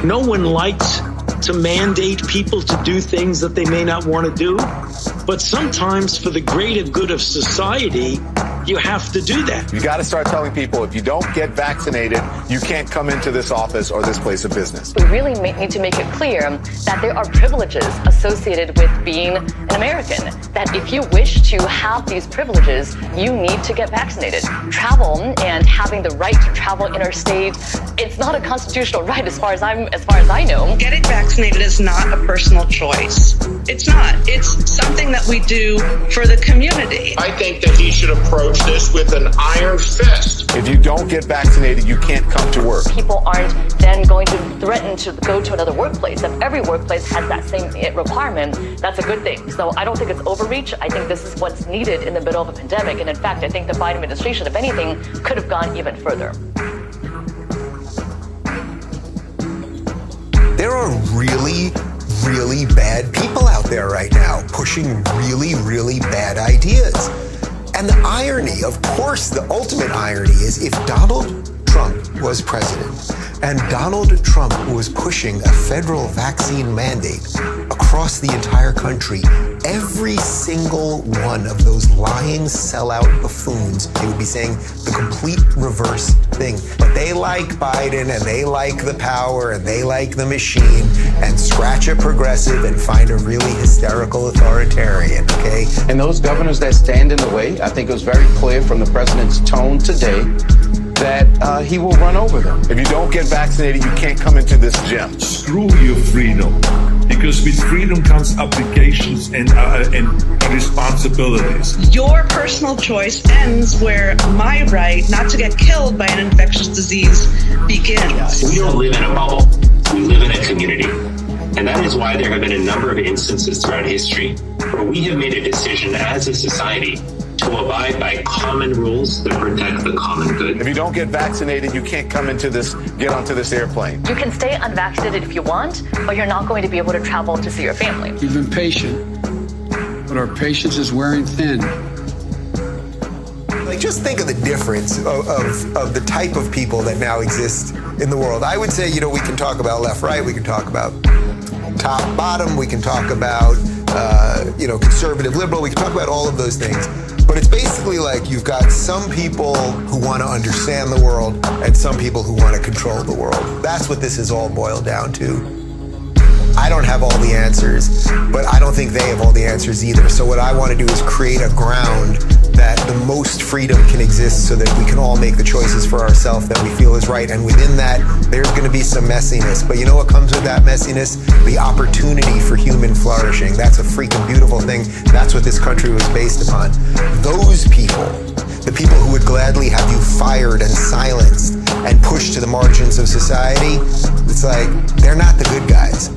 No one likes to mandate people to do things that they may not want to do. But sometimes for the greater good of society, you have to do that. You got to start telling people if you don't get vaccinated, you can't come into this office or this place of business. We really need to make it clear that there are privileges associated with being an American, that if you wish to have these privileges, you need to get vaccinated. Travel and having the right to travel interstate, it's not a constitutional right as far as I know. Getting vaccinated is not a personal choice. It's not. It's something that we do for the community. I think that he should approach this with an iron fist. If you don't get vaccinated, you can't come to work. People aren't then going to threaten to go to another workplace. If every workplace has that same requirement, that's a good thing. So I don't think it's overreach. I think this is what's needed in the middle of a pandemic. And in fact, I think the Biden administration, if anything, could have gone even further. There are really bad people out there right now pushing really bad ideas. And the irony, of course, the ultimate irony is if Donald Trump was president and Donald Trump was pushing a federal vaccine mandate across the entire country, every single one of those lying sellout buffoons, they would be saying the complete reverse thing. But they like Biden and they like the power and they like the machine and scratch a progressive and find a really hysterical authoritarian, okay? And those governors that stand in the way, I think it was very clear from the president's tone today that he will run over them. If you don't get vaccinated, you can't come into this gym. Screw your freedom, because with freedom comes obligations and responsibilities. Your personal choice ends where my right not to get killed by an infectious disease begins. We don't live in a bubble. We live in a community. And that is why there have been a number of instances throughout history where we have made a decision as a society to abide by common rules that protect the common good. If you don't get vaccinated, you can't come into this, get onto this airplane. You can stay unvaccinated if you want, but you're not going to be able to travel to see your family. We've been patient, but our patience is wearing thin. Like, just think of the difference of the type of people that now exist in the world. I would say, you know, we can talk about left, right, we can talk about top, bottom, we can talk about, conservative, liberal, we can talk about all of those things. But it's basically like you've got some people who want to understand the world and some people who want to control the world. That's what this is all boiled down to. I don't have all the answers, but I don't think they have all the answers either. So what I want to do is create a ground that the most freedom can exist so that we can all make the choices for ourselves that we feel is right. And within that, there's going to be some messiness. But you know what comes with that messiness? The opportunity for human flourishing. That's a freaking beautiful thing. That's what this country was based upon. Those people, the people who would gladly have you fired and silenced and pushed to the margins of society, it's like, they're not the good guys.